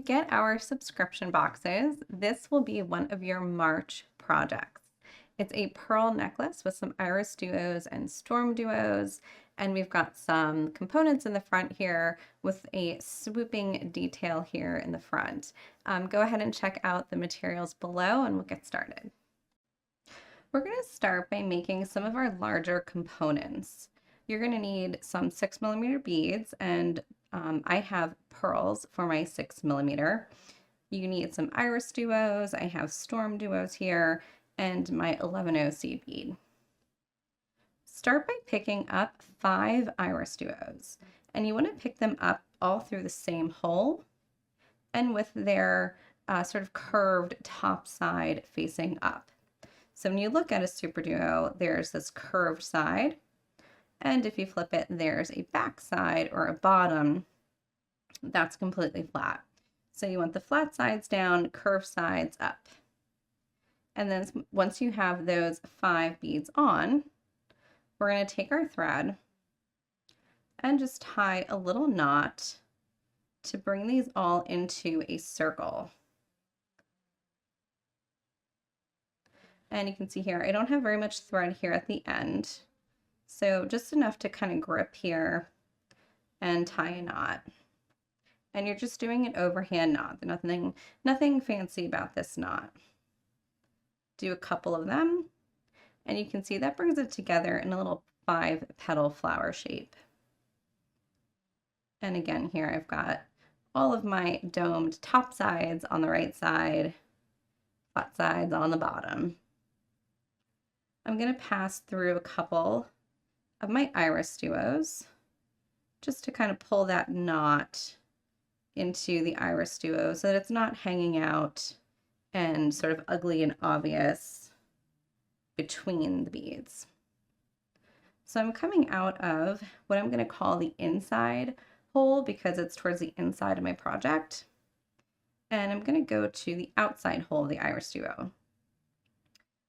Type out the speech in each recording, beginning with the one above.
get our subscription boxes, this will be one of your March projects. It's a pearl necklace with some IrisDuos and StormDuos, and we've got some components in the front here with a swooping detail here in the front. Go ahead and check out the materials below and we'll get started. We're going to start by making some of our larger components. You're going to need some 6mm beads, and I have pearls for my 6mm. You need some IrisDuos. I have StormDuos here, and my 11O seed bead. Start by picking up 5 IrisDuos, and you want to pick them up all through the same hole and with their sort of curved top side facing up. So when you look at a SuperDuo, there's this curved side, and if you flip it, there's a back side or a bottom that's completely flat. So you want the flat sides down, curved sides up. And then once you have those 5 beads on, we're going to take our thread and just tie a little knot to bring these all into a circle. And you can see here, I don't have very much thread here at the end. So just enough to kind of grip here and tie a knot. And you're just doing an overhand knot. Nothing fancy about this knot. Do a couple of them, and you can see that brings it together in a little 5-petal flower shape. And again, here I've got all of my domed top sides on the right side, flat sides on the bottom. I'm going to pass through a couple of my IrisDuos just to kind of pull that knot into the IrisDuo so that it's not hanging out and sort of ugly and obvious between the beads. So I'm coming out of what I'm going to call the inside hole because it's towards the inside of my project. And I'm going to go to the outside hole of the IrisDuo.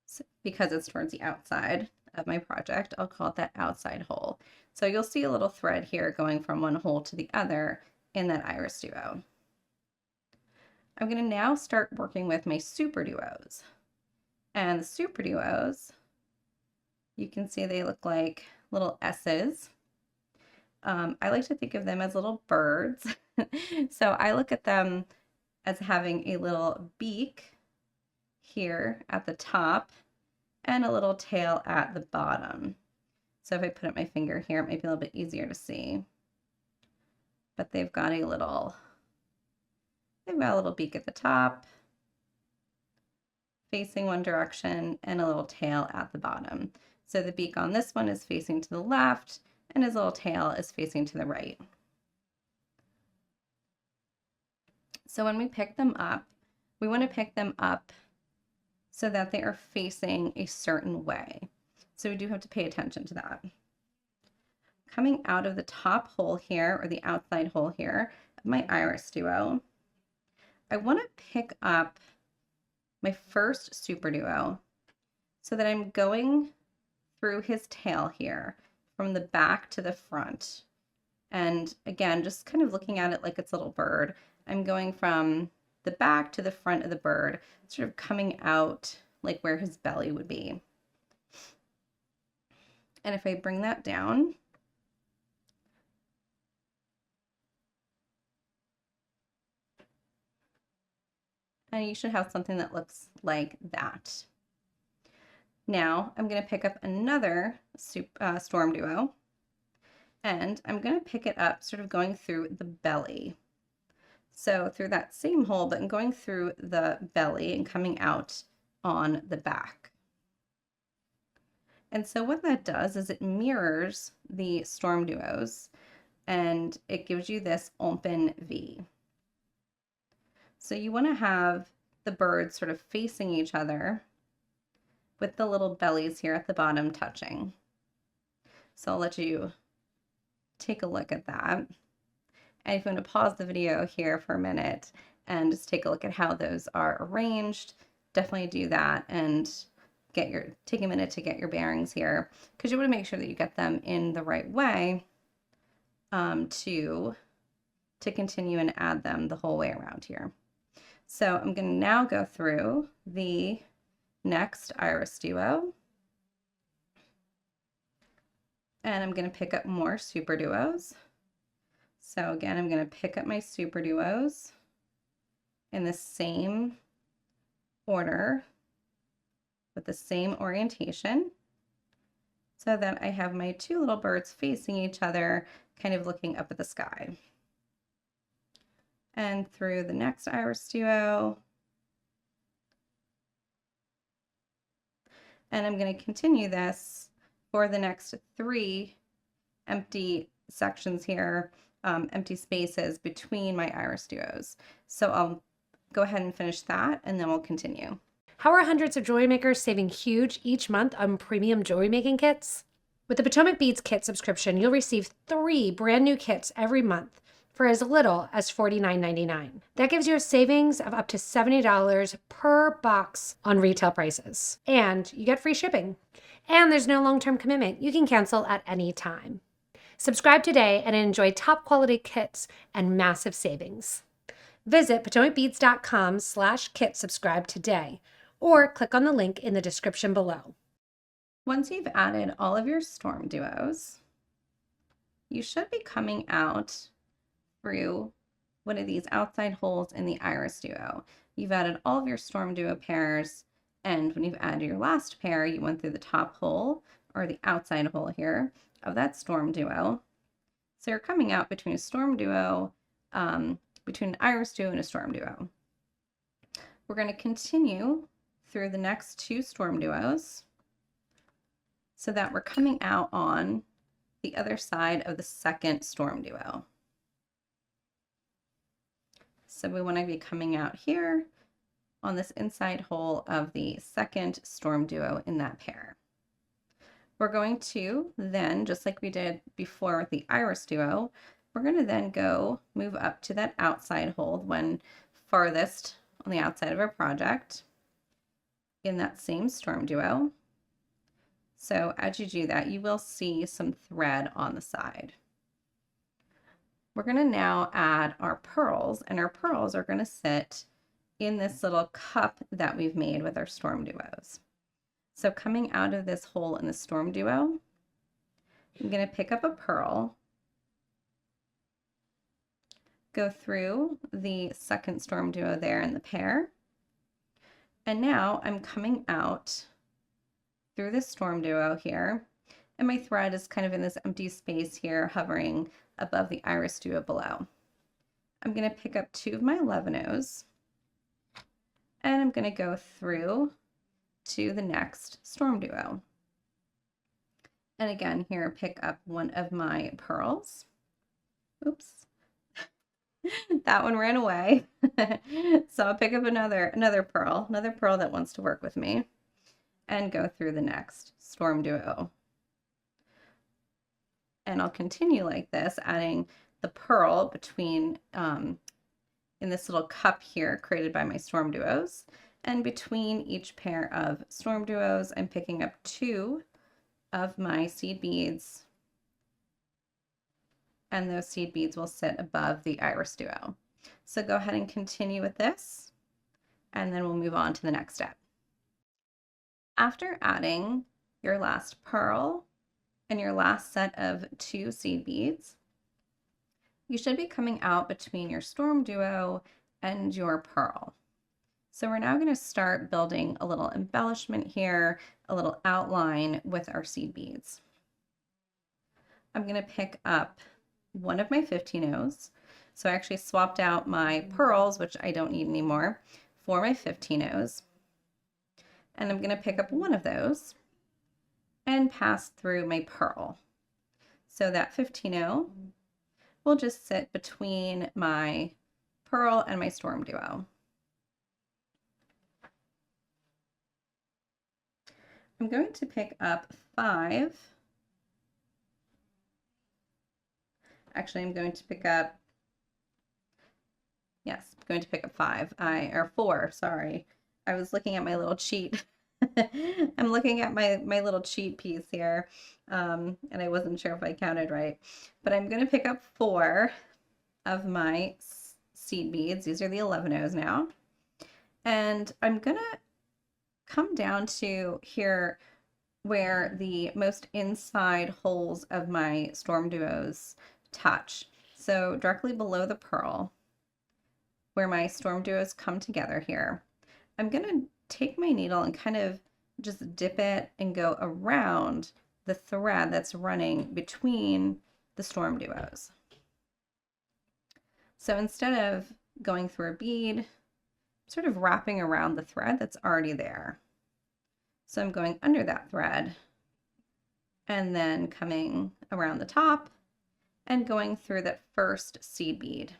So because it's towards the outside of my project, I'll call it that outside hole. So you'll see a little thread here going from one hole to the other in that IrisDuo. I'm going to now start working with my SuperDuos. And the SuperDuos, you can see they look like little S's. I like to think of them as little birds. So I look at them as having a little beak here at the top and a little tail at the bottom. So if I put up my finger here, it might be a little bit easier to see. But they've got a little beak at the top, facing one direction, and a little tail at the bottom. So the beak on this one is facing to the left, and his little tail is facing to the right. So when we pick them up, we want to pick them up so that they are facing a certain way. So we do have to pay attention to that. Coming out of the top hole here, or the outside hole here, of my IrisDuo, I want to pick up my first SuperDuo so that I'm going through his tail here from the back to the front. And again, just kind of looking at it like it's a little bird. I'm going from the back to the front of the bird, sort of coming out like where his belly would be. And if I bring that down, and you should have something that looks like that. Now I'm going to pick up another StormDuo, and I'm going to pick it up sort of going through the belly. So through that same hole, but going through the belly and coming out on the back. And so what that does is it mirrors the StormDuos, and it gives you this open V. So you want to have the birds sort of facing each other with the little bellies here at the bottom touching. So I'll let you take a look at that. And if you want to pause the video here for a minute and just take a look at how those are arranged, definitely do that and take a minute to get your bearings here, because you want to make sure that you get them in the right way to to continue and add them the whole way around here. So I'm going to now go through the next IrisDuo, and I'm going to pick up more SuperDuos. So again, I'm going to pick up my SuperDuos in the same order with the same orientation, so that I have my two little birds facing each other, kind of looking up at the sky. And through the next IrisDuo. And I'm going to continue this for the next 3 empty sections here, empty spaces between my IrisDuos. So I'll go ahead and finish that, and then we'll continue. How are hundreds of jewelry makers saving huge each month on premium jewelry making kits? With the PotomacBeads kit subscription, you'll receive 3 brand new kits every month for as little as $49.99. That gives you a savings of up to $70 per box on retail prices. And you get free shipping. And there's no long-term commitment. You can cancel at any time. Subscribe today and enjoy top quality kits and massive savings. Visit PotomacBeads.com/kit subscribe today, or click on the link in the description below. Once you've added all of your StormDuos, you should be coming out through one of these outside holes in the IrisDuo. You've added all of your StormDuo pairs, and when you've added your last pair, you went through the top hole, or the outside hole here, of that StormDuo. So you're coming out between a StormDuo, between an IrisDuo and a StormDuo. We're going to continue through the next 2 StormDuos, so that we're coming out on the other side of the second StormDuo. So we want to be coming out here on this inside hole of the second StormDuo in that pair. We're going to then, just like we did before with the IrisDuo, we're going to then go move up to that outside hole, one farthest on the outside of our project in that same StormDuo. So as you do that, you will see some thread on the side. We're going to now add our pearls, and our pearls are going to sit in this little cup that we've made with our StormDuos. So coming out of this hole in the StormDuo, I'm going to pick up a pearl, go through the second StormDuo there in the pair, and now I'm coming out through this StormDuo here, and my thread is kind of in this empty space here, hovering above the IrisDuo below. I'm going to pick up 2 of my 11-Os, and I'm going to go through to the next StormDuo. And again, here, pick up one of my pearls. Oops. That one ran away. So I'll pick up another pearl that wants to work with me, and go through the next StormDuo. And I'll continue like this, adding the pearl between, in this little cup here created by my StormDuos. And between each pair of StormDuos, I'm picking up 2 of my seed beads, and those seed beads will sit above the IrisDuo. So go ahead and continue with this, and then we'll move on to the next step. After adding your last pearl and your last set of 2 seed beads, you should be coming out between your StormDuo and your pearl. So we're now going to start building a little embellishment here, a little outline with our seed beads. I'm going to pick up one of my 15-Os. So I actually swapped out my pearls, which I don't need anymore, for my 15-Os. And I'm going to pick up one of those and pass through my pearl. So that 15-O will just sit between my pearl and my StormDuo. I'm going to pick up 5. Actually, I'm going to pick up, yes, I'm going to pick up 5, or 4, sorry. I was looking at my little cheat. I'm looking at my little cheat piece here, and I wasn't sure if I counted right. But I'm going to pick up 4 of my seed beads. These are the 11 now. And I'm gonna come down to here where the most inside holes of my StormDuos touch. So directly below the pearl, where my StormDuos come together here, I'm gonna take my needle and kind of just dip it and go around the thread that's running between the StormDuos. So instead of going through a bead, sort of wrapping around the thread that's already there. So I'm going under that thread and then coming around the top and going through that first seed bead.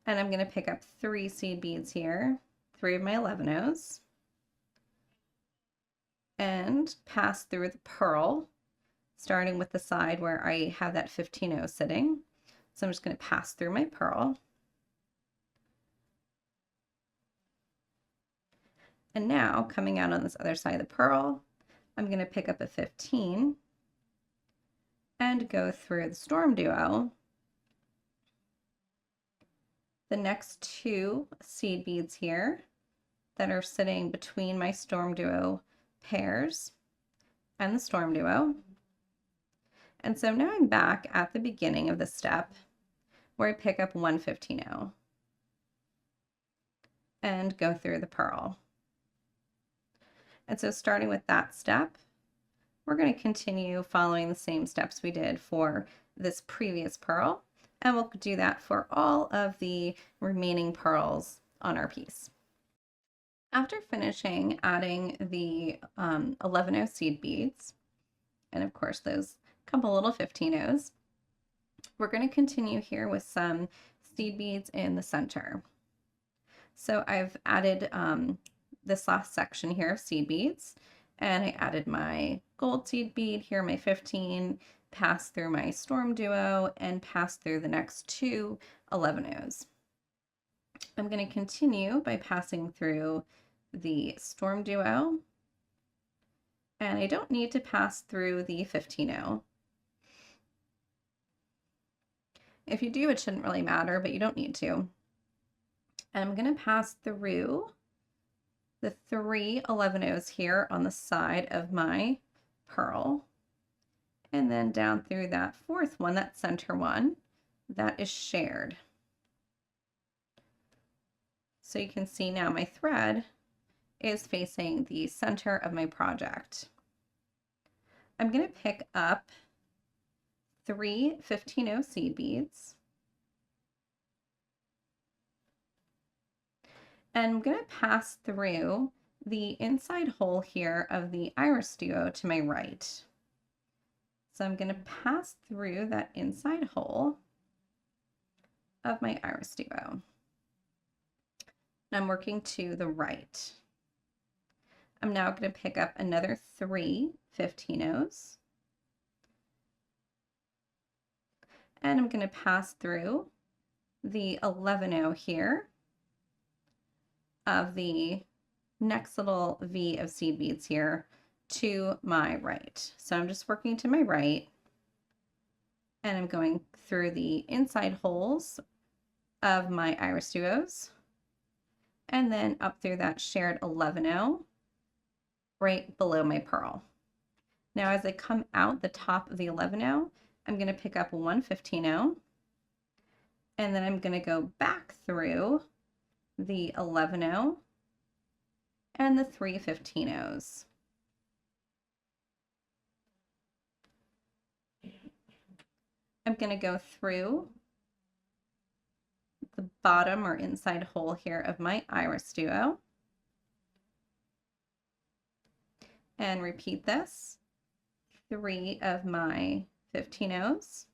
And I'm going to pick up 3 seed beads here, 3 of my 11-Os, and pass through the pearl, starting with the side where I have that 15-0 sitting. So I'm just going to pass through my pearl. And now, coming out on this other side of the pearl, I'm going to pick up a 15 and go through the StormDuo. The next 2 seed beads here that are sitting between my StormDuo pairs and the StormDuo. And so now I'm back at the beginning of the step where I pick up 1 15-0 and go through the pearl. And so starting with that step, we're going to continue following the same steps we did for this previous pearl, and we'll do that for all of the remaining pearls on our piece. After finishing adding the 11-0 seed beads, and of course those couple little 15-0s, we're going to continue here with some seed beads in the center. So I've added this last section here of seed beads, and I added my gold seed bead here, my 15, passed through my StormDuo, and passed through the next 2 11-Os. I'm going to continue by passing through the StormDuo, and I don't need to pass through the 15-0. If you do, it shouldn't really matter, but you don't need to. And I'm going to pass through the 3 11-Os here on the side of my pearl, and then down through that 4th one, that center one, that is shared. So you can see now my thread is facing the center of my project. I'm going to pick up 3 15-0 seed beads, and I'm going to pass through the inside hole here of the IrisDuo to my right. So I'm going to pass through that inside hole of my IrisDuo. And I'm working to the right. I'm now going to pick up another 3 15-0s. And I'm going to pass through the 11-0 here of the next little V of seed beads here to my right. So I'm just working to my right, and I'm going through the inside holes of my IrisDuos, and then up through that shared 11-0 right below my pearl. Now as I come out the top of the 11-0, I'm going to pick up 1 15-0, and then I'm going to go back through the 11-0 and the 3 15-0s. I'm going to go through the bottom or inside hole here of my IrisDuo and repeat this. 3 of my 15-0s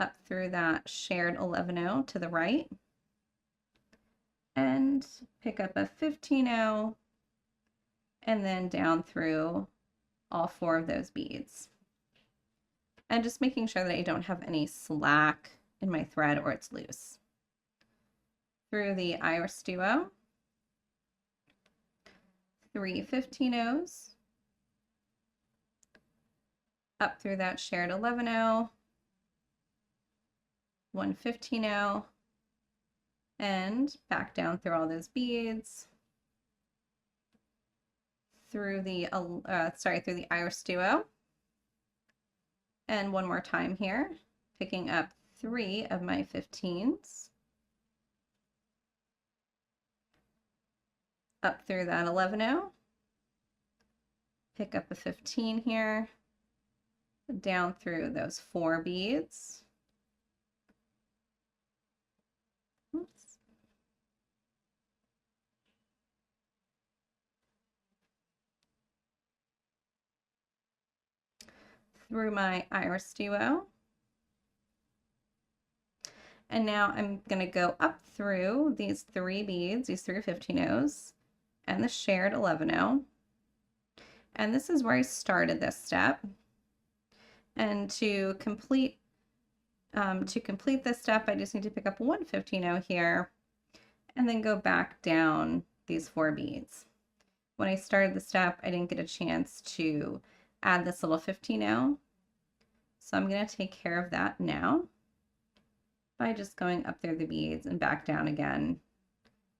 up through that shared 11-0 to the right, and pick up a 15-0 and then down through all 4 of those beads. And just making sure that I don't have any slack in my thread or it's loose. Through the IrisDuo, 3 15-0s, up through that shared 11-0, 1 15-0, and back down through all those beads, through the through the IrisDuo, and one more time here, picking up 3 of my 15s, up through that 11-0, pick up a 15 here, down through those 4 beads. Oops. Through my IrisDuo. And now I'm going to go up through these 3 beads, these 3 15-0s, and the shared 11-0. And this is where I started this step. And to complete this step, I just need to pick up 1 15-0 here, and then go back down these 4 beads. When I started the step, I didn't get a chance to add this little 15-0, so I'm going to take care of that now by just going up through the beads and back down again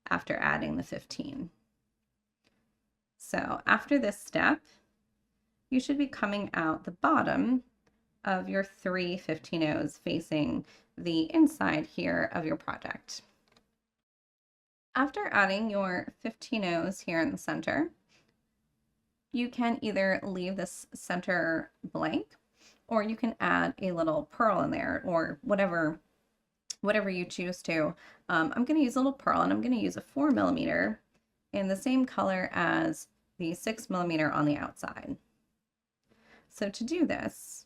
after adding the 15. So after this step, you should be coming out the bottom of your 3 15-0s facing the inside here of your project. After adding your 15-0s here in the center, you can either leave this center blank, or you can add a little pearl in there, or whatever you choose to. I'm going to use a little pearl, and I'm going to use a 4mm in the same color as the 6mm on the outside. So to do this,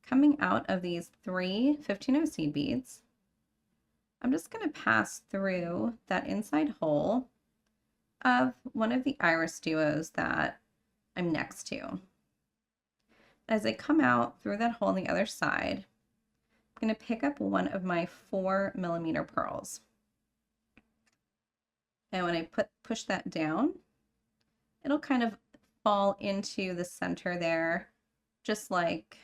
coming out of these 3 15-0 seed beads, I'm just going to pass through that inside hole of one of the IrisDuos that I'm next to. As I come out through that hole on the other side, I'm going to pick up one of my 4mm pearls. And when I push that down, it'll kind of fall into the center there, just like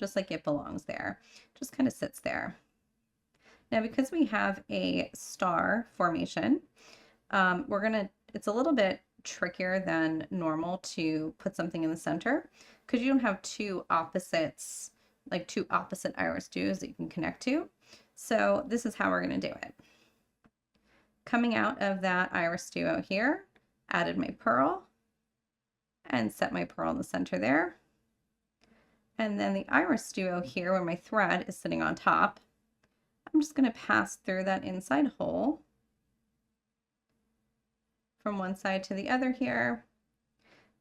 it belongs there. Just kind of sits there. Now, because we have a star formation, it's a little bit trickier than normal to put something in the center, because you don't have two opposite IrisDuos that you can connect to. So this is how we're going to do it. Coming out of that IrisDuo here, added my pearl and set my pearl in the center there. And then the IrisDuo here, where my thread is sitting on top, I'm just going to pass through that inside hole from one side to the other here,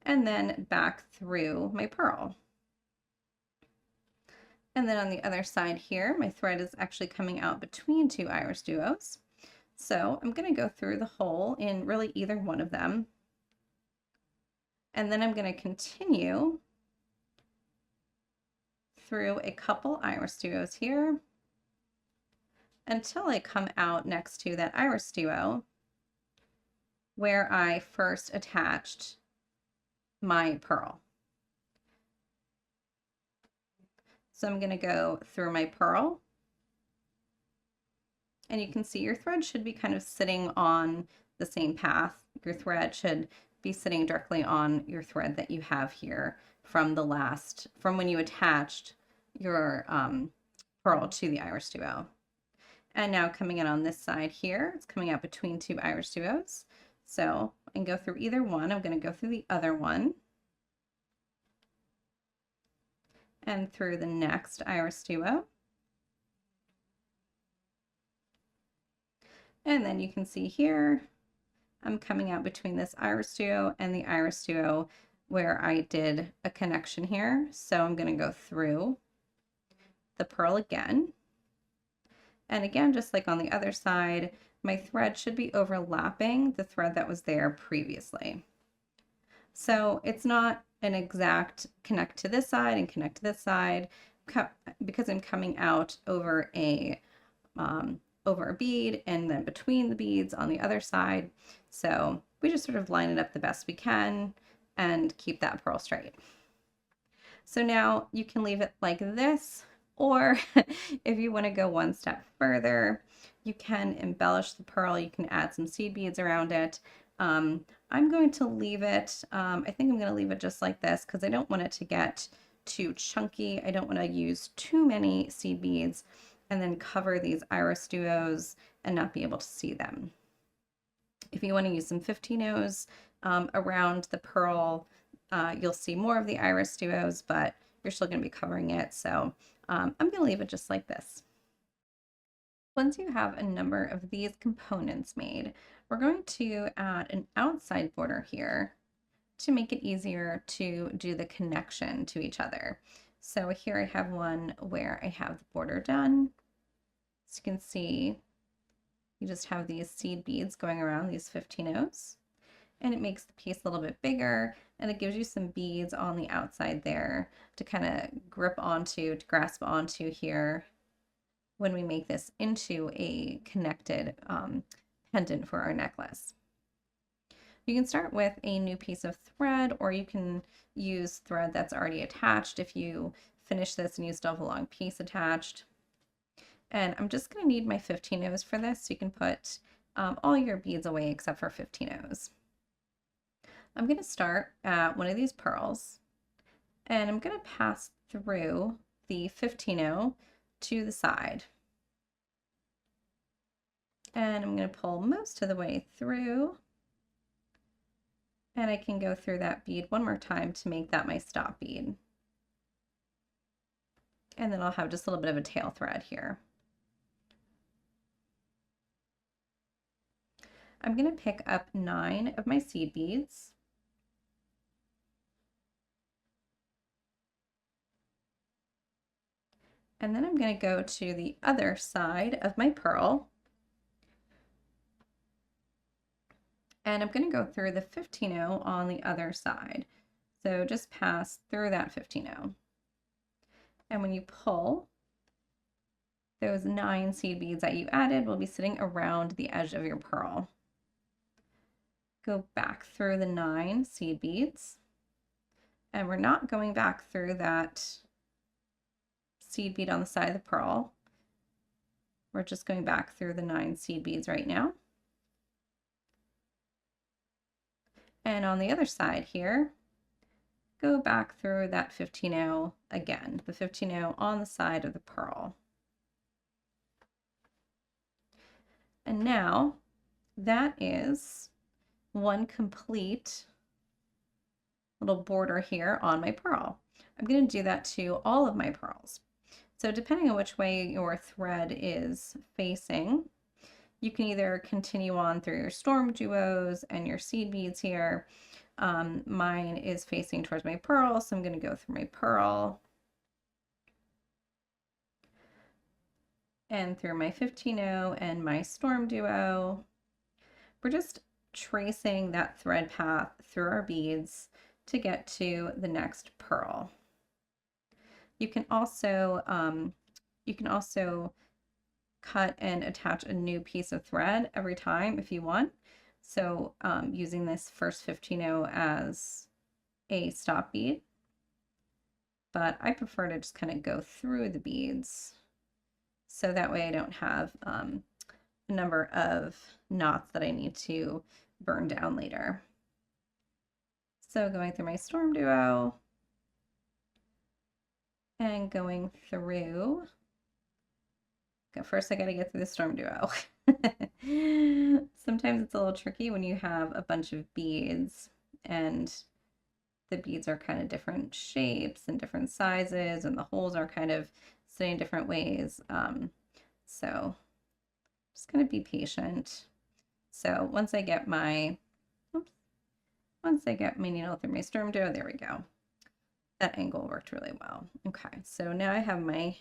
and then back through my pearl. And then on the other side here, my thread is actually coming out between 2 IrisDuos. So I'm going to go through the hole in really either one of them. And then I'm going to continue through a couple IrisDuos here until I come out next to that IrisDuo where I first attached my pearl. So I'm going to go through my pearl, and you can see your thread should be kind of sitting on the same path. Your thread should be sitting directly on your thread that you have here from when you attached your pearl to the IrisDuo. And now coming in on this side here, it's coming out between 2 IrisDuos. So I can go through either one. I'm going to go through the other one and through the next IrisDuo. And then you can see here, I'm coming out between this IrisDuo and the IrisDuo where I did a connection here. So I'm going to go through the pearl again. And again, just like on the other side, my thread should be overlapping the thread that was there previously. So it's not an exact connect to this side and connect to this side, because I'm coming out over a bead and then between the beads on the other side. So we just sort of line it up the best we can and keep that pearl straight. So now you can leave it like this, or if you want to go one step further, you can embellish the pearl. You can add some seed beads around it. I'm going to leave it, I think I'm going to leave it just like this because I don't want it to get too chunky. I don't want to use too many seed beads and then cover these IrisDuos and not be able to see them. If you want to use some 15-0s around the pearl, you'll see more of the IrisDuos, but you're still going to be covering it. So I'm going to leave it just like this. Once you have a number of these components made, we're going to add an outside border here to make it easier to do the connection to each other. So here I have one where I have the border done. As you can see, you just have these seed beads going around these 15-0s, and it makes the piece a little bit bigger, and it gives you some beads on the outside there to kind of grip onto, to grasp onto here when we make this into a connected pendant for our necklace. You can start with a new piece of thread, or you can use thread that's already attached if you finish this and you still have a long piece attached. And I'm just going to need my 15-0s for this, so you can put all your beads away except for 15-0s. I'm going to start at one of these pearls, and I'm going to pass through the 15-0 to the side. And I'm going to pull most of the way through, and I can go through that bead one more time to make that my stop bead. And then I'll have just a little bit of a tail thread here. I'm going to pick up 9 of my seed beads. And then I'm going to go to the other side of my pearl. And I'm going to go through the 15-0 on the other side. So just pass through that 15-0. And when you pull, those 9 seed beads that you added will be sitting around the edge of your pearl. Go back through the 9 seed beads. And we're not going back through that seed bead on the side of the pearl. We're just going back through the 9 seed beads right now. And on the other side here, go back through that 15-0 again, the 15-0 on the side of the pearl. And now that is one complete little border here on my pearl. I'm going to do that to all of my pearls. So depending on which way your thread is facing, you can either continue on through your StormDuos and your seed beads here. Mine is facing towards my pearl, so I'm going to go through my pearl and through my 15-0 and my StormDuo. We're just tracing that thread path through our beads to get to the next pearl. You can also cut and attach a new piece of thread every time if you want. So using this first 15-0 as a stop bead, but I prefer to just kind of go through the beads so that way I don't have a number of knots that I need to burn down later. So going through my StormDuo and going through, first I got to get through the StormDuo. Sometimes it's a little tricky when you have a bunch of beads and the beads are kind of different shapes and different sizes and the holes are kind of sitting in different ways. So just gonna be patient. So once I get my needle through my StormDuo, there we go. That angle worked really well. Okay, so now I have my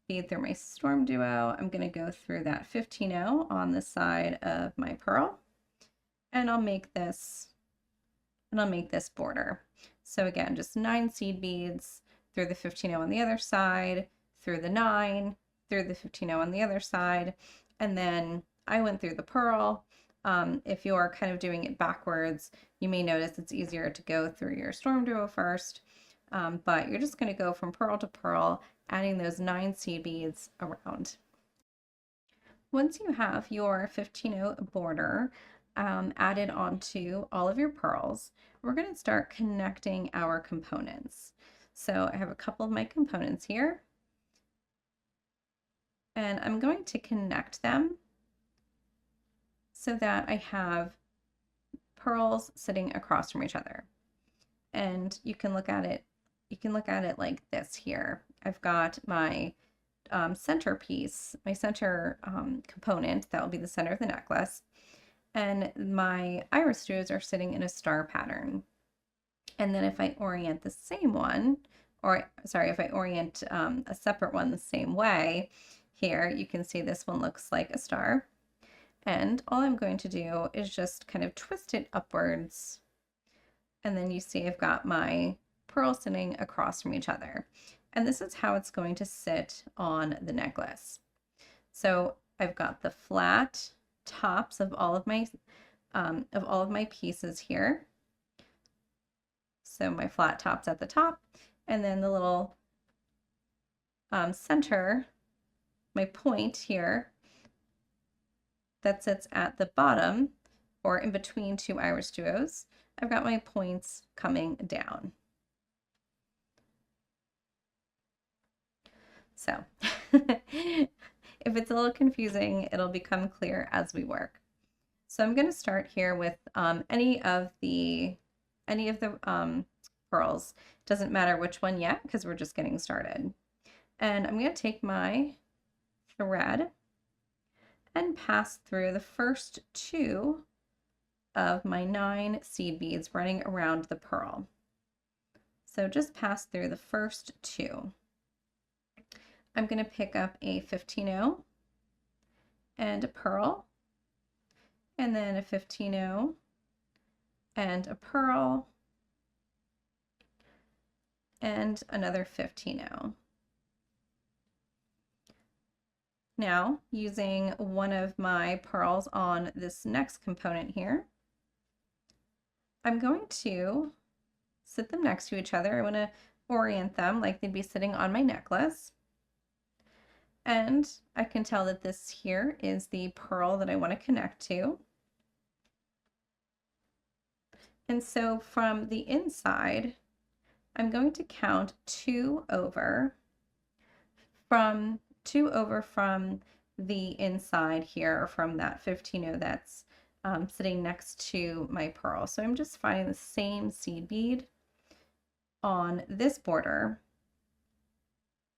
bead through my StormDuo. I'm going to go through that 15-0 on the side of my pearl, and I'll make this border. So again, just 9 seed beads through the 15-0 on the other side, through the 9, through the 15-0 on the other side, and then I went through the pearl. If you're kind of doing it backwards, you may notice it's easier to go through your StormDuo first. but you're just going to go from pearl to pearl, adding those 9 seed beads around. Once you have your 15-0 border added onto all of your pearls, we're going to start connecting our components. So I have a couple of my components here, and I'm going to connect them so that I have pearls sitting across from each other. And you can look at it like this here. I've got my centerpiece, my center component that will be the center of the necklace, and my IrisDuos are sitting in a star pattern. And then if I orient the same one, or sorry, if I orient a separate one the same way, here you can see this one looks like a star. And all I'm going to do is just kind of twist it upwards. And then you see I've got my pearls sitting across from each other. And this is how it's going to sit on the necklace. So I've got the flat tops of all of my pieces here. So my flat tops at the top, and then the little center, my point here that sits at the bottom or in between 2 IrisDuos. I've got my points coming down. So if it's a little confusing, it'll become clear as we work. So I'm going to start here with any of the pearls. Doesn't matter which one yet because we're just getting started. And I'm going to take my thread and pass through the first 2 of my 9 seed beads running around the pearl. So just pass through the first 2. I'm going to pick up a 15-0 and a pearl, and then a 15-0 and a pearl, and another 15-0. Now, using one of my pearls on this next component here, I'm going to sit them next to each other. I want to orient them like they'd be sitting on my necklace. And I can tell that this here is the pearl that I want to connect to. And so from the inside, I'm going to count 2 over from the inside here, from that 15-0 that's sitting next to my pearl. So I'm just finding the same seed bead on this border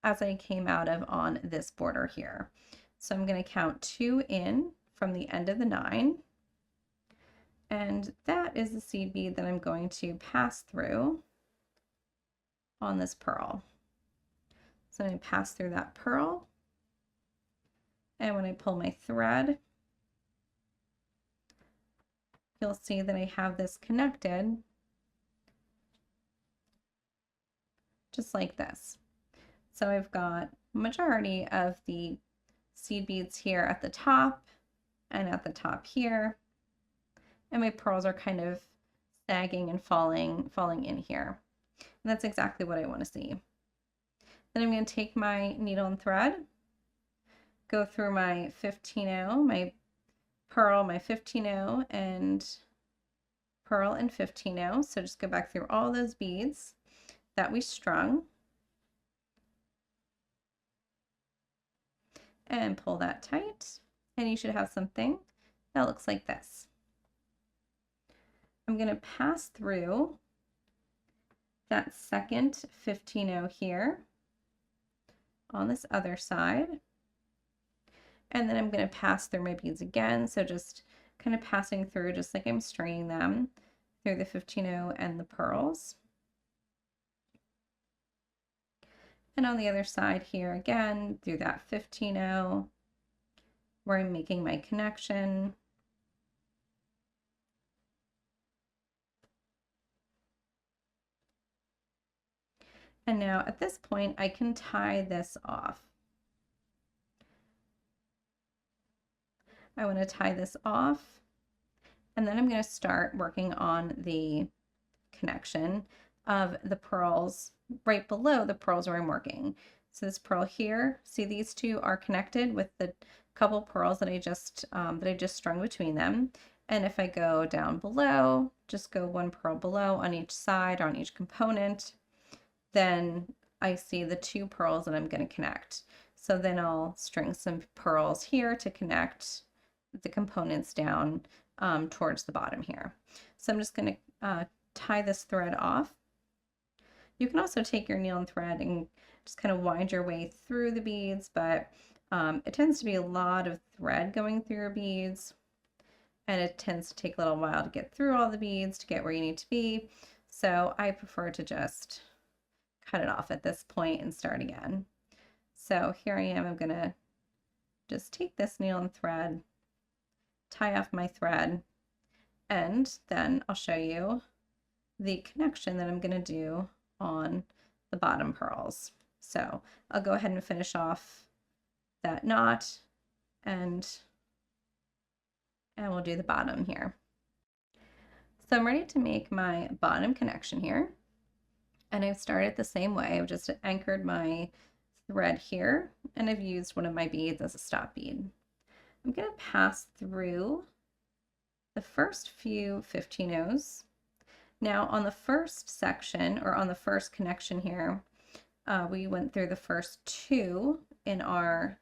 as I came out of on this border here. So I'm going to count 2 in from the end of the 9, and that is the seed bead that I'm going to pass through on this pearl. So I'm going to pass through that pearl, and when I pull my thread, you'll see that I have this connected just like this. So I've got majority of the seed beads here at the top and at the top here, and my pearls are kind of sagging and falling in here. And that's exactly what I want to see. Then I'm going to take my needle and thread, go through my 15-0, my pearl, my 15-0, and pearl and 15-0. So just go back through all those beads that we strung and pull that tight, and you should have something that looks like this. I'm going to pass through that second 15-0 here on this other side, and then I'm going to pass through my beads again, so just kind of passing through just like I'm stringing them through the 15-0 and the pearls. And on the other side here again through that 15-0 where I'm making my connection. And now at this point I can tie this off. I want to tie this off, and then I'm going to start working on the connection. of the pearls right below the pearls where I'm working. So this pearl here, see these two are connected with the couple pearls that I just strung between them. And if I go down below, just go one pearl below on each side or on each component, then I see the two pearls that I'm going to connect. So then I'll string some pearls here to connect the components down towards the bottom here. So I'm just going to tie this thread off. You can also take your needle and thread and just kind of wind your way through the beads, but it tends to be a lot of thread going through your beads, and it tends to take a little while to get through all the beads to get where you need to be. So I prefer to just cut it off at this point and start again. So here I am, I'm gonna just take this needle and thread, tie off my thread, and then I'll show you the connection that I'm gonna do on the bottom pearls. So I'll go ahead and finish off that knot, and we'll do the bottom here. So I'm ready to make my bottom connection here. And I've started the same way. I've just anchored my thread here, and I've used one of my beads as a stop bead. I'm going to pass through the first few 15-0s. Now on the first section, or on the first connection here, we went through the first two in our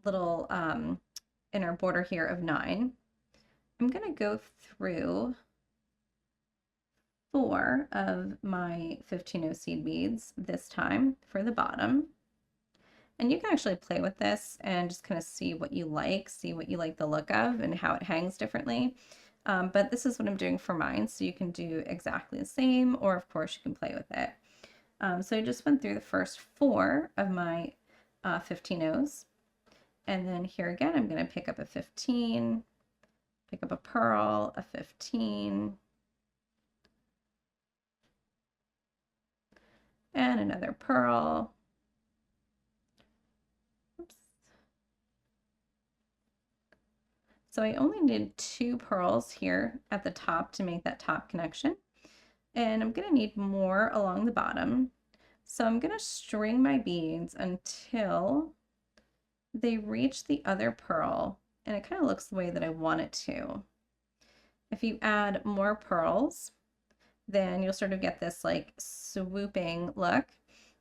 little, in our border here of 9. I'm going to go through 4 of my 15-0 seed beads this time for the bottom. And you can actually play with this and just kind of see what you like the look of and how it hangs differently. But this is what I'm doing for mine, so you can do exactly the same, or of course you can play with it. So I just went through the first 4 of my 15-0s. And then here again, I'm going to pick up a 15, pick up a pearl, a 15, and another pearl. Oops. So I only need 2 pearls here at the top to make that top connection. And I'm going to need more along the bottom. So I'm going to string my beads until they reach the other pearl, and it kind of looks the way that I want it to. If you add more pearls, then you'll sort of get this like swooping look.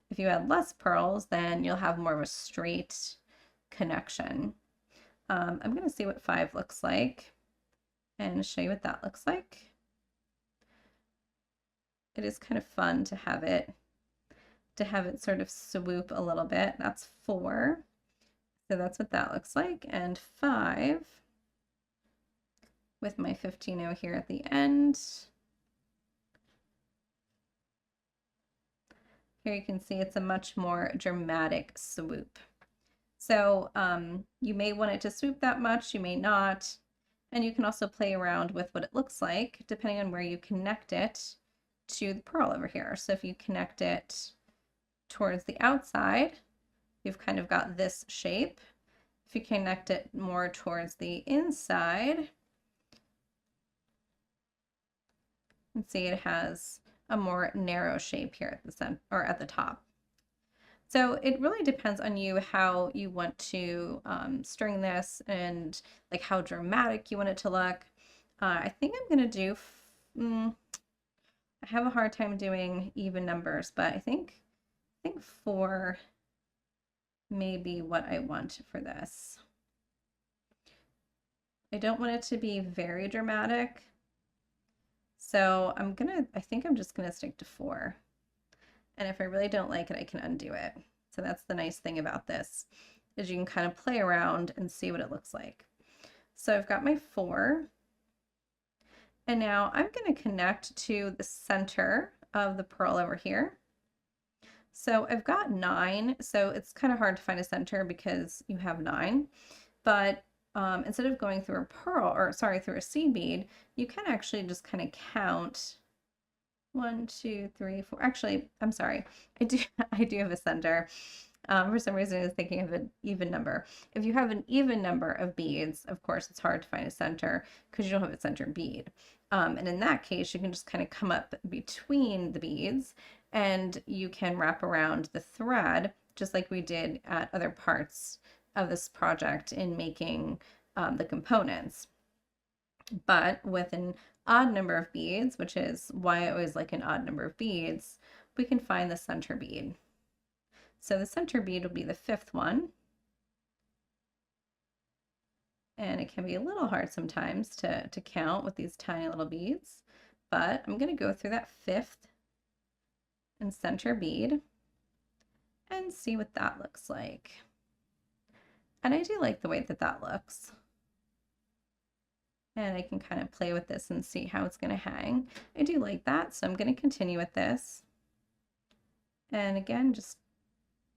If you add less pearls, then you'll have more of a straight connection. I'm going to see what 5 looks like and show you what that looks like. It is kind of fun to have it sort of swoop a little bit. That's 4. So that's what that looks like. And 5 with my 15-0 here at the end. Here you can see it's a much more dramatic swoop. So you may want it to swoop that much, you may not. And you can also play around with what it looks like depending on where you connect it to the pearl over here. So if you connect it towards the outside, you've kind of got this shape. If you connect it more towards the inside, you can see it has a more narrow shape here at the center, or at the top. So it really depends on you how you want to string this and like how dramatic you want it to look. I think I'm gonna do, I have a hard time doing even numbers, but I think 4 may be what I want for this. I don't want it to be very dramatic. So I think I'm just gonna stick to 4. And if I really don't like it, I can undo it. So that's the nice thing about this, is you can kind of play around and see what it looks like. So I've got my 4. And now I'm gonna connect to the center of the pearl over here. So I've got 9, so it's kind of hard to find a center because you have 9, but instead of going through a pearl, or sorry, through a seed bead, you can actually just kind of count 1, 2, 3, 4. Actually, I'm sorry, I do have a center. For some reason I was thinking of an even number. If you have an even number of beads, of course it's hard to find a center because you don't have a center bead. And in that case, you can just kind of come up between the beads and you can wrap around the thread just like we did at other parts of this project in making the components. But with an odd number of beads, which is why I always like an odd number of beads, we can find the center bead. So the center bead will be the 5th one. And it can be a little hard sometimes to count with these tiny little beads, but I'm going to go through that 5th and center bead and see what that looks like. And I do like the way that that looks. And I can kind of play with this and see how it's going to hang. I do like that, so I'm going to continue with this. And again, just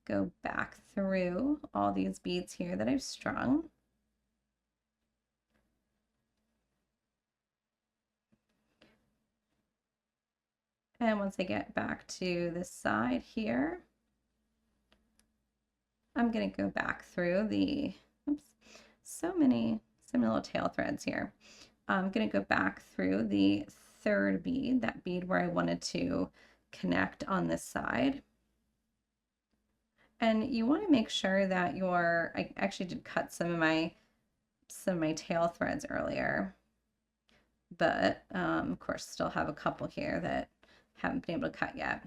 go back through all these beads here that I've strung. And once I get back to this side here, I'm going to go back through the, oops, so many little tail threads here. I'm going to go back through the 3rd bead, that bead where I wanted to connect on this side. And you want to make sure that I actually did cut some of my tail threads earlier, but of course still have a couple here that haven't been able to cut yet.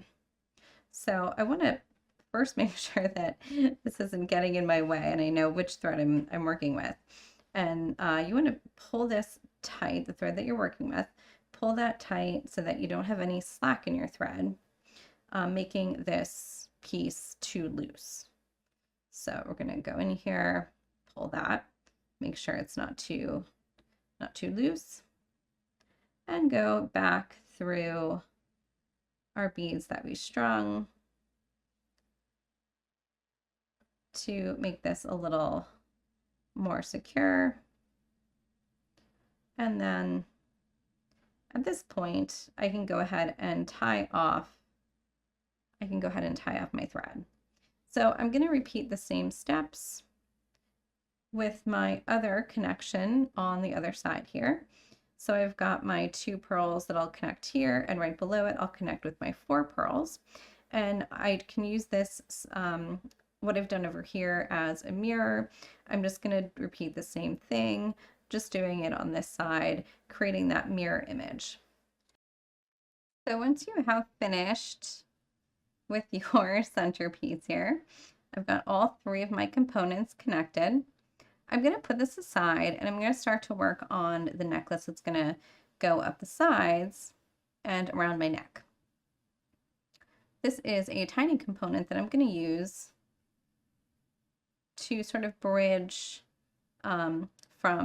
So I want to first make sure that this isn't getting in my way and I know which thread I'm working with. And you want to pull this tight, the thread that you're working with, pull that tight so that you don't have any slack in your thread, making this piece too loose. So we're going to go in here, pull that, make sure it's not too loose, and go back through our beads that we strung to make this a little more secure. And then at this point, I can go ahead and tie off my thread. So I'm going to repeat the same steps with my other connection on the other side here. So I've got my 2 pearls that I'll connect here, and right below it I'll connect with my 4 pearls. And I can use this, what I've done over here, as a mirror. I'm just going to repeat the same thing, just doing it on this side, creating that mirror image. So once you have finished with your centerpiece here, I've got all 3 of my components connected. I'm going to put this aside and I'm going to start to work on the necklace that's going to go up the sides and around my neck. This is a tiny component that I'm going to use to sort of bridge from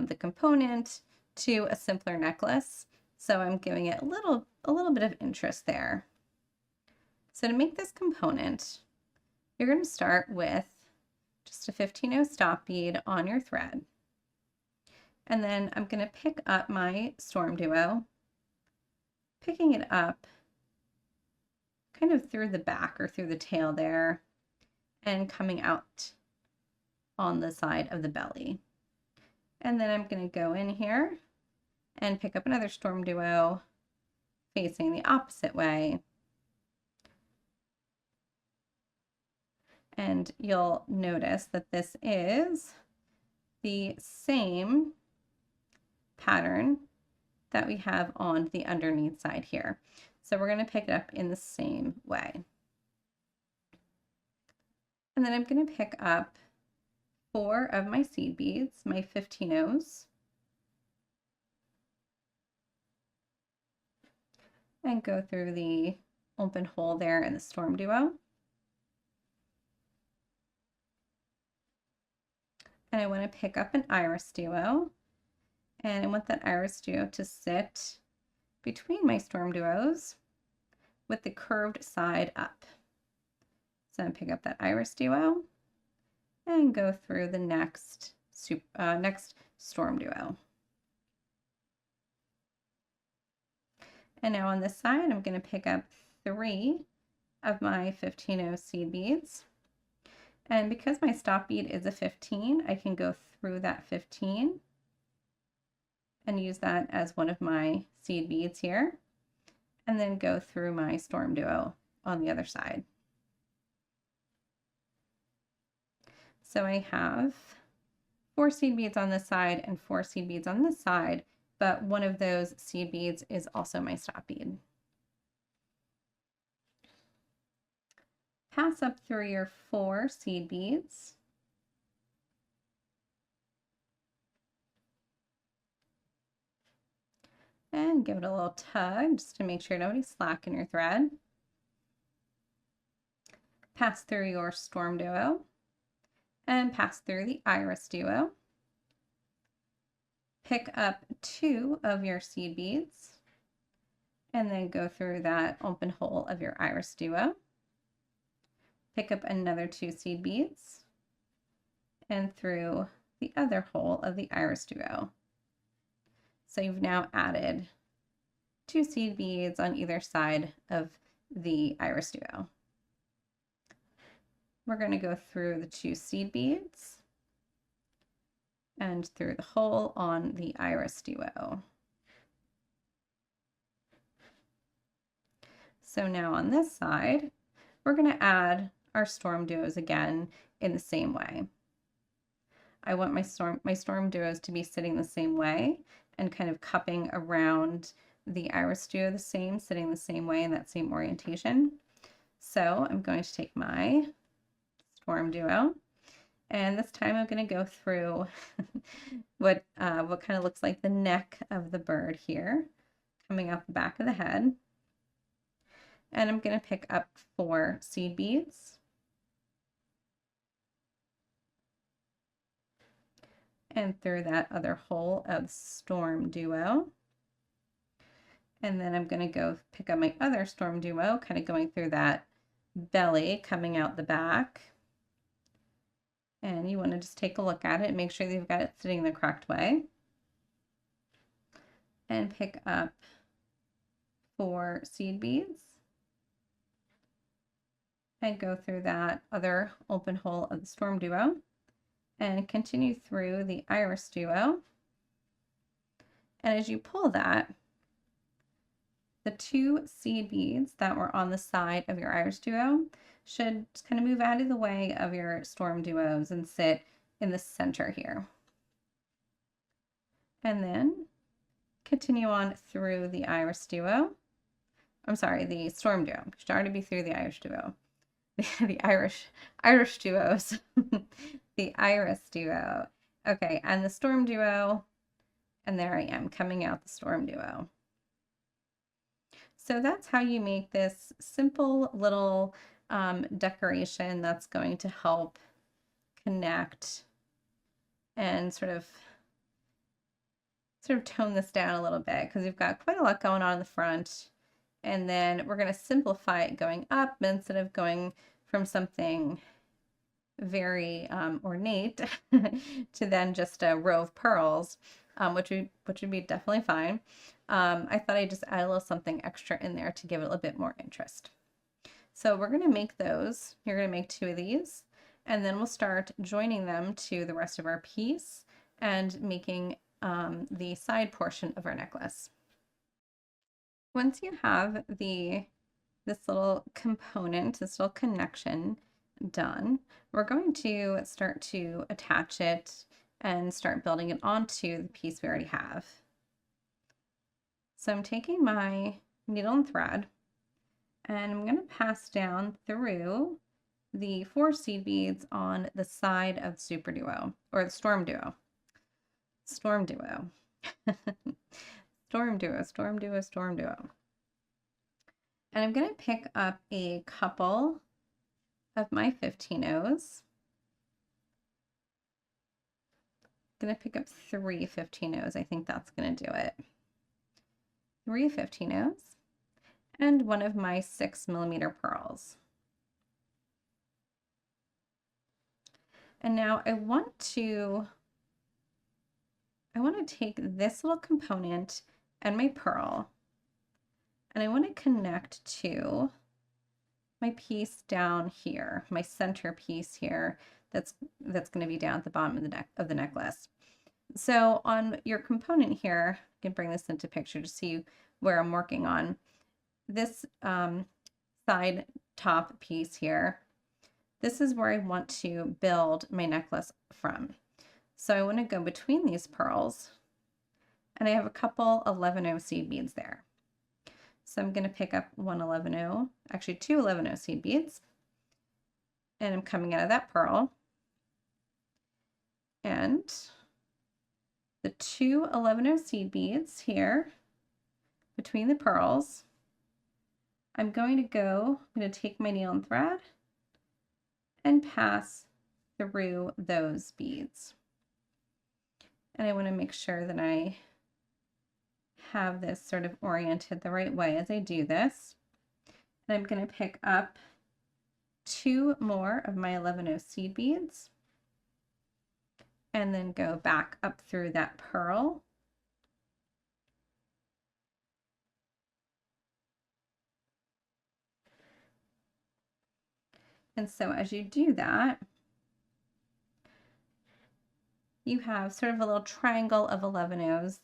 the component to a simpler necklace. So I'm giving it a little bit of interest there. So to make this component, you're going to start with just a 15-0 stop bead on your thread. And then I'm going to pick up my StormDuo, picking it up kind of through the back or through the tail there, and coming out on the side of the belly. And then I'm going to go in here and pick up another StormDuo facing the opposite way. And you'll notice that this is the same pattern that we have on the underneath side here. So we're going to pick it up in the same way. And then I'm going to pick up 4 of my seed beads, my 15-0s, and go through the open hole there in the StormDuo. And I want to pick up an IrisDuo, and I want that IrisDuo to sit between my StormDuos with the curved side up. So I'm going to pick up that IrisDuo and go through the next StormDuo. And now on this side, I'm going to pick up 3 of my 15-0 seed beads. And because my stop bead is a 15, I can go through that 15 and use that as one of my seed beads here, and then go through my StormDuo on the other side. So I have 4 seed beads on this side and 4 seed beads on this side, but one of those seed beads is also my stop bead. Pass up through your 4 seed beads. And give it a little tug just to make sure nobody's slack in your thread. Pass through your StormDuo and pass through the IrisDuo. Pick up 2 of your seed beads and then go through that open hole of your IrisDuo. Pick up another 2 seed beads and through the other hole of the IrisDuo. So you've now added 2 seed beads on either side of the IrisDuo. We're going to go through the 2 seed beads and through the hole on the IrisDuo. So now on this side, we're going to add our StormDuos again in the same way. I want my StormDuos to be sitting the same way and kind of cupping around the IrisDuo the same, sitting the same way in that same orientation. So I'm going to take my StormDuo, and this time I'm going to go through what kind of looks like the neck of the bird here, coming out the back of the head. And I'm going to pick up 4 seed beads. And through that other hole of StormDuo. And then I'm going to go pick up my other StormDuo, kind of going through that belly coming out the back. And you want to just take a look at it and make sure that you've got it sitting the correct way. And pick up 4 seed beads. And go through that other open hole of the StormDuo. And continue through the IrisDuo. And as you pull that, the 2 seed beads that were on the side of your IrisDuo should just kind of move out of the way of your StormDuos and sit in the center here. And then continue on through the IrisDuo. I'm sorry, the StormDuo. You should already be through the IrisDuo. The IrisDuos. The IrisDuo. Okay, and the StormDuo, and there I am coming out the StormDuo. So that's how you make this simple little decoration that's going to help connect and sort of tone this down a little bit, because we've got quite a lot going on in the front. And then we're going to simplify it going up instead of going from something very ornate to then just a row of pearls, which would be definitely fine. I thought I'd just add a little something extra in there to give it a little bit more interest. So we're going to make those. You're going to make 2 of these, and then we'll start joining them to the rest of our piece and making the side portion of our necklace. Once you have this little component, this little connection done, we're going to start to attach it and start building it onto the piece we already have. So I'm taking my needle and thread, and I'm going to pass down through the 4 seed beads on the side of SuperDuo, or the StormDuo. StormDuo. StormDuo. And I'm going to pick up a couple of my 15-Os. I'm going to pick up 3 15-Os. I think that's going to do it. 3 15-Os and one of my 6mm pearls. And now I want to take this little component and my pearl, and I want to connect to my piece down here, my centerpiece here, that's going to be down at the bottom of the necklace. So on your component here, I can bring this into picture to see where I'm working on. This side top piece here, this is where I want to build my necklace from. So I want to go between these pearls, and I have a couple 11-0 seed beads there. So I'm going to pick up one 11-0, actually two 11-0 seed beads, and I'm coming out of that pearl. And the two 11-0 seed beads here between the pearls, I'm going to take my needle and thread and pass through those beads. And I want to make sure that I have this sort of oriented the right way as I do this. And I'm going to pick up two more of my 11-0 seed beads and then go back up through that pearl. And so as you do that, you have sort of a little triangle of 11-0s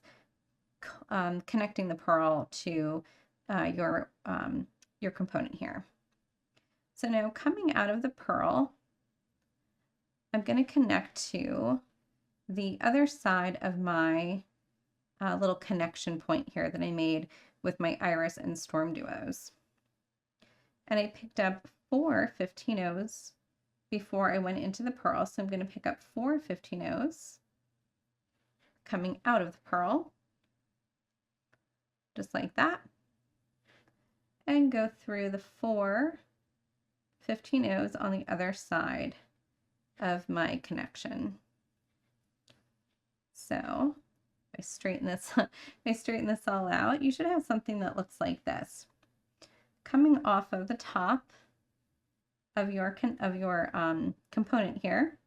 connecting the pearl to your component here. So now coming out of the pearl, I'm going to connect to the other side of my little connection point here that I made with my Iris and StormDuos. And I picked up 4 15-0s before I went into the pearl. So I'm going to pick up 4 15-0s coming out of the pearl, just like that, and go through the 4 15-0s on the other side of my connection. So if I straighten this all out, you should have something that looks like this. Coming off of the top of your component here,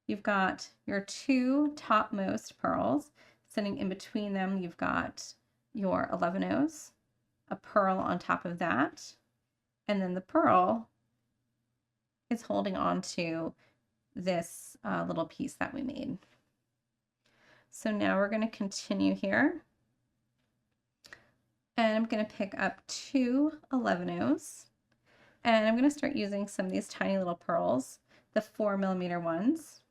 you've got your two topmost pearls. Sitting in between them, you've got your 11-0s, a pearl on top of that, and then the pearl is holding on to this little piece that we made. So now we're going to continue here, and I'm going to pick up two 11-0s, and I'm going to start using some of these tiny little pearls, the 4mm ones,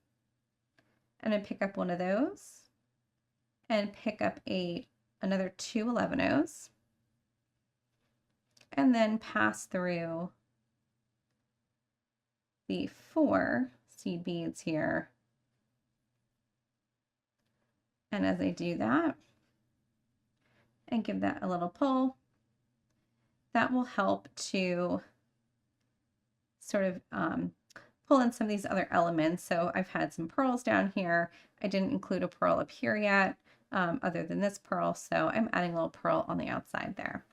and I pick up one of those and pick up another two 11-0s, and then pass through the 4 seed beads here. And as I do that and give that a little pull, that will help to sort of pull in some of these other elements. So I've had some pearls down here. I didn't include a pearl up here yet, other than this pearl. So I'm adding a little pearl on the outside there.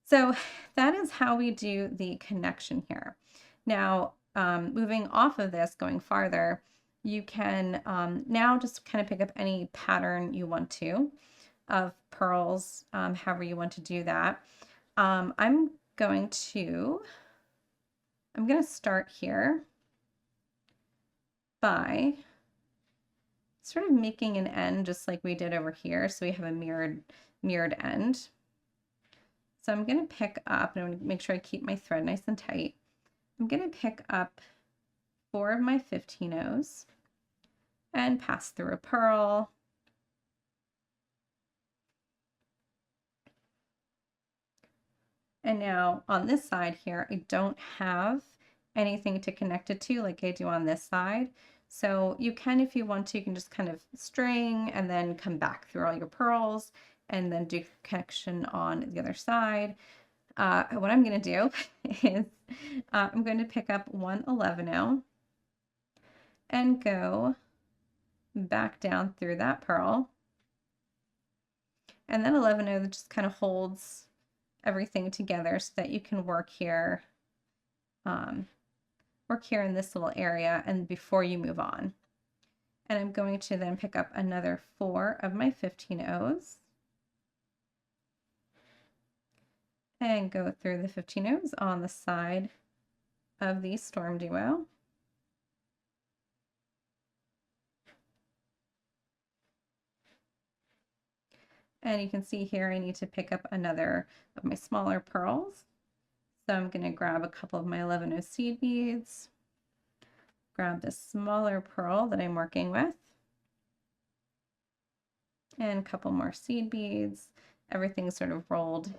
So that is how we do the connection here. Now, moving off of this, going farther, you can now just kind of pick up any pattern you want to of pearls, however you want to do that. I'm going to start here by sort of making an end just like we did over here. So we have a mirrored end. So I'm going to pick up, and I'm going to make sure I keep my thread nice and tight. I'm going to pick up 4 of my 15-0s and pass through a pearl. And now on this side here, I don't have anything to connect it to like I do on this side. So you can, if you want to, you can just kind of string and then come back through all your pearls and then do connection on the other side. What I'm going to do is I'm going to pick up one 11-0 and go back down through that pearl. And then 11-0 just kind of holds everything together so that you can work here in this little area and before you move on. And I'm going to then pick up another 4 of my 15-0s and go through the 15-0s on the side of the StormDuo. And you can see here I need to pick up another of my smaller pearls. So I'm going to grab a couple of my 11 seed beads, grab this smaller pearl that I'm working with, and a couple more seed beads. Everything's sort of rolled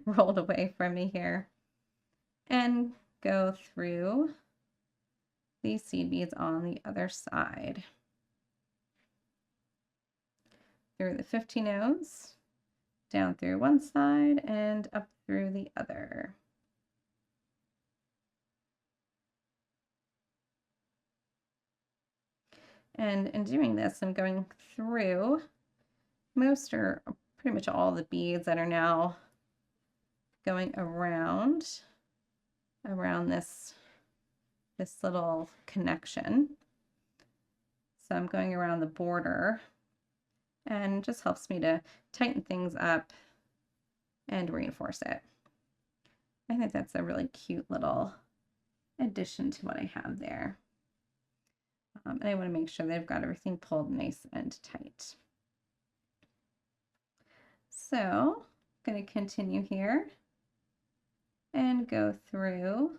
away from me here. And go through these seed beads on the other side. Through the 15-0s, down through one side and up through the other. And in doing this, I'm going through most or pretty much all the beads that are now going around this little connection. So I'm going around the border, and it just helps me to tighten things up and reinforce it. I think that's a really cute little addition to what I have there. And I want to make sure that I've got everything pulled nice and tight. So I'm going to continue here and go through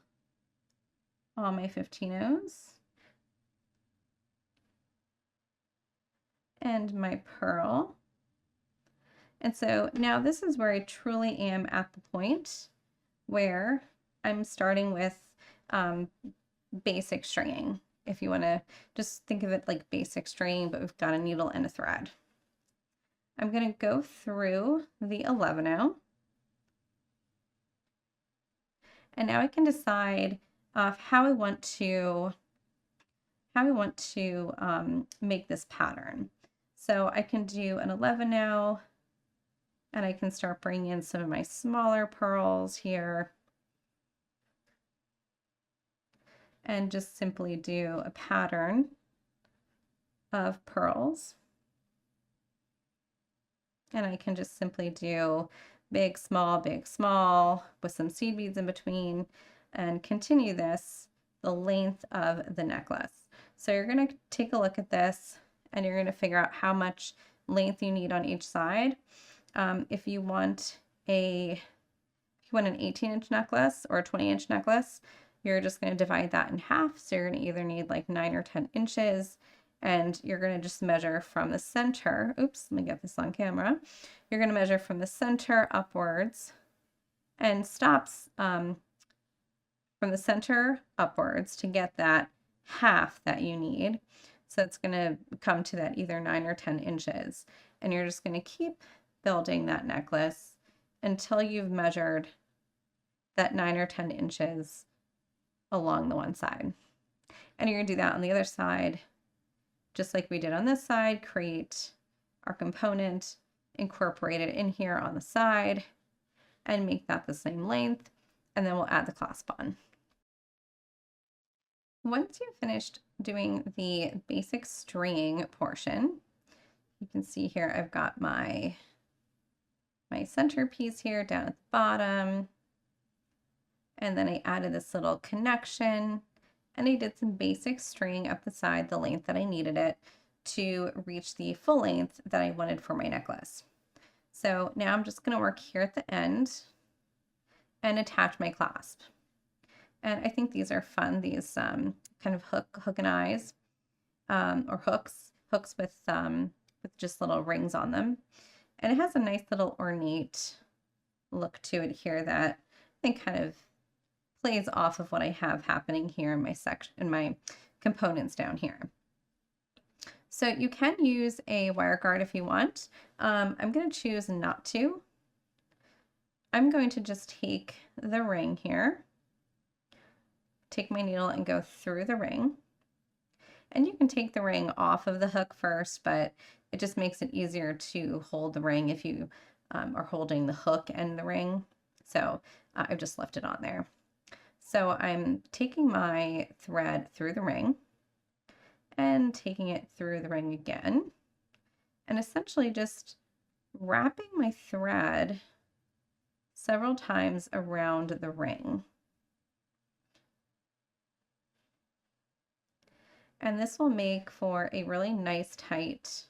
all my 15-0s and my pearl. And so now this is where I truly am at the point where I'm starting with basic stringing. If you want to just think of it like basic stringing, but we've got a needle and a thread. I'm going to go through the 11-0. And now I can decide how I want to make this pattern. So I can do an 11-0, and I can start bringing in some of my smaller pearls here, and just simply do a pattern of pearls. And I can just simply do big, small, with some seed beads in between, and continue this the length of the necklace. So you're going to take a look at this, and you're going to figure out how much length you need on each side. If you want an 18-inch necklace or a 20-inch necklace, you're just going to divide that in half. So you're going to either need like 9 or 10 inches, and you're going to just measure from the center. Oops, let me get this on camera. You're going to measure from the center upwards and stops from the center upwards to get that half that you need. So it's going to come to that either 9 or 10 inches. And you're just going to keep building that necklace until you've measured that 9 or 10 inches along the one side. And you're going to do that on the other side, just like we did on this side. Create our component, incorporate it in here on the side, and make that the same length, and then we'll add the clasp on. Once you've finished doing the basic stringing portion, you can see here I've got my centerpiece here down at the bottom, and then I added this little connection, and I did some basic stringing up the side the length that I needed it to reach the full length that I wanted for my necklace. So now I'm just going to work here at the end and attach my clasp. And I think these are fun, these kind of hook and eyes, or hooks with just little rings on them. And it has a nice little ornate look to it here that I think kind of plays off of what I have happening here in my components down here. So you can use a wire guard if you want. I'm going to choose not to. I'm going to just take the ring here, take my needle and go through the ring. And you can take the ring off of the hook first, but it just makes it easier to hold the ring if you are holding the hook and the ring. So I've just left it on there. So I'm taking my thread through the ring and taking it through the ring again, and essentially just wrapping my thread several times around the ring. And this will make for a really nice tight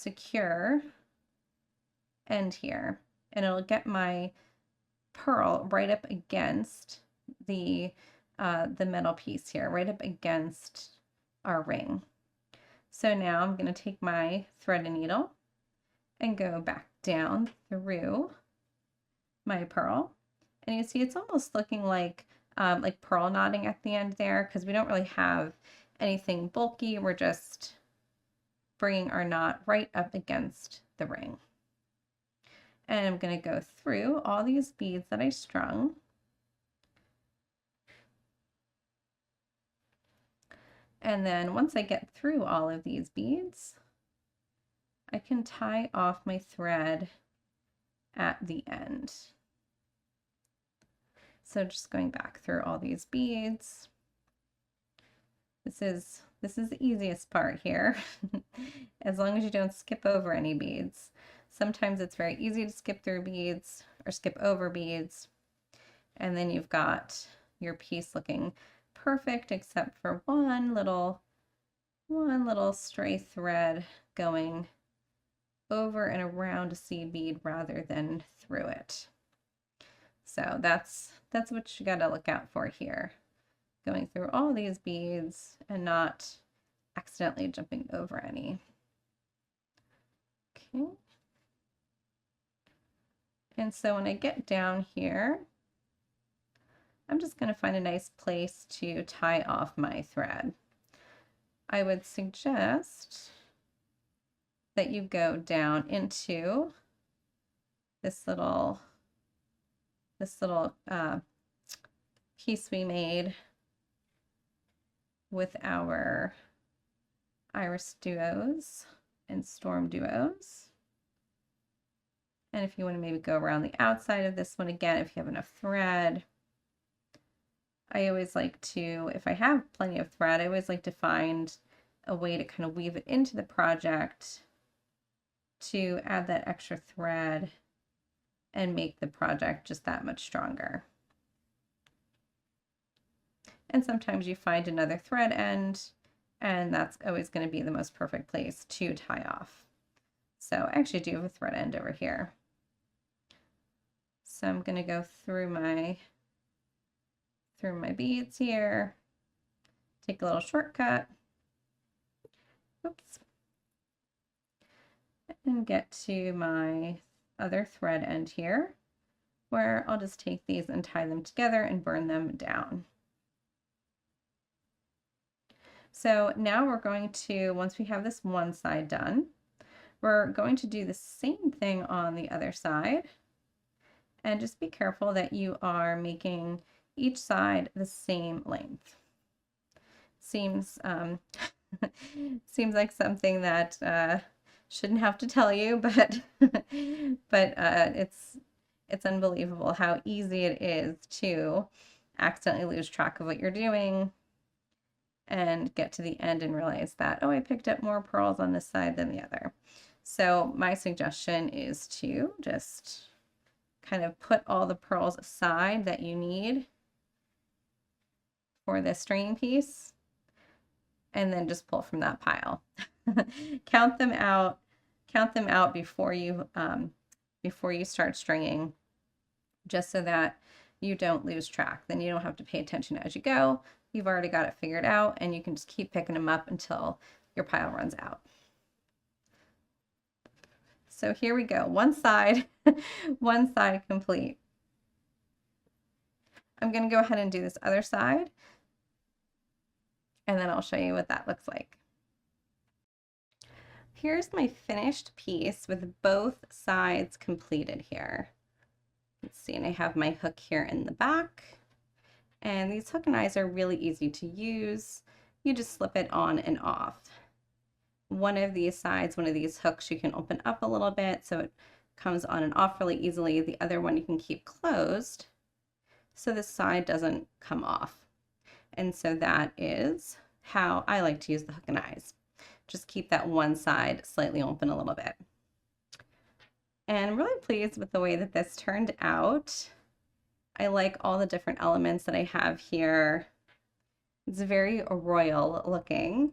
secure end here, and it'll get my pearl right up against the metal piece here, right up against our ring. So now I'm going to take my thread and needle and go back down through my pearl, and you see it's almost looking like pearl knotting at the end there, because we don't really have anything bulky. We're just bringing our knot right up against the ring. And I'm going to go through all these beads that I strung. And then once I get through all of these beads, I can tie off my thread at the end. So just going back through all these beads. This is the easiest part here, as long as you don't skip over any beads. Sometimes it's very easy to skip through beads or skip over beads, and then you've got your piece looking perfect except for one little stray thread going over and around a seed bead rather than through it. So that's what you got to look out for here. Going through all these beads and not accidentally jumping over any. Okay. And so when I get down here, I'm just going to find a nice place to tie off my thread. I would suggest that you go down into this little piece we made with our IrisDuos and StormDuos. And if you want to maybe go around the outside of this one again, if you have enough thread. I always like to, if I have plenty of thread, I always like to find a way to kind of weave it into the project to add that extra thread and make the project just that much stronger. And sometimes you find another thread end, and that's always going to be the most perfect place to tie off. So I actually do have a thread end over here. So I'm going to go through my beads here, take a little shortcut, oops, and get to my other thread end here, where I'll just take these and tie them together and burn them down. So now we're going to, once we have this one side done, we're going to do the same thing on the other side. And just be careful that you are making each side the same length. Seems seems like something that shouldn't have to tell you, but it's unbelievable how easy it is to accidentally lose track of what you're doing and get to the end and realize that, oh, I picked up more pearls on this side than the other. So my suggestion is to just kind of put all the pearls aside that you need for this stringing piece, and then just pull from that pile. Count them out before you start stringing, just so that you don't lose track. Then you don't have to pay attention as you go. You've already got it figured out, and you can just keep picking them up until your pile runs out. So here we go, one side, one side complete. I'm going to go ahead and do this other side, and then I'll show you what that looks like. Here's my finished piece with both sides completed here. Let's see, and I have my hook here in the back. And these hook and eyes are really easy to use. You just slip it on and off. One of these sides, one of these hooks, you can open up a little bit so it comes on and off really easily. The other one you can keep closed so this side doesn't come off. And so that is how I like to use the hook and eyes. Just keep that one side slightly open a little bit. And I'm really pleased with the way that this turned out. I like all the different elements that I have here. It's very royal looking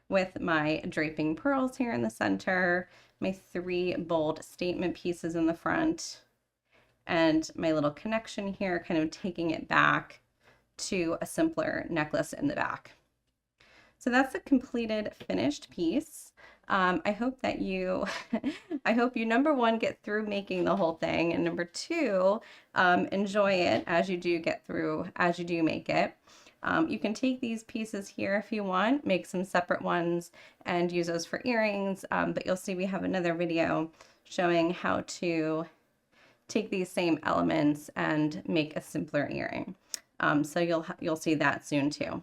with my draping pearls here in the center, my 3 bold statement pieces in the front, and my little connection here, kind of taking it back to a simpler necklace in the back. So that's the completed finished piece. I hope that you, I hope you, number 1, get through making the whole thing, and number 2, enjoy it as you do make it. You can take these pieces here if you want, make some separate ones and use those for earrings, but you'll see we have another video showing how to take these same elements and make a simpler earring. So you'll see that soon too.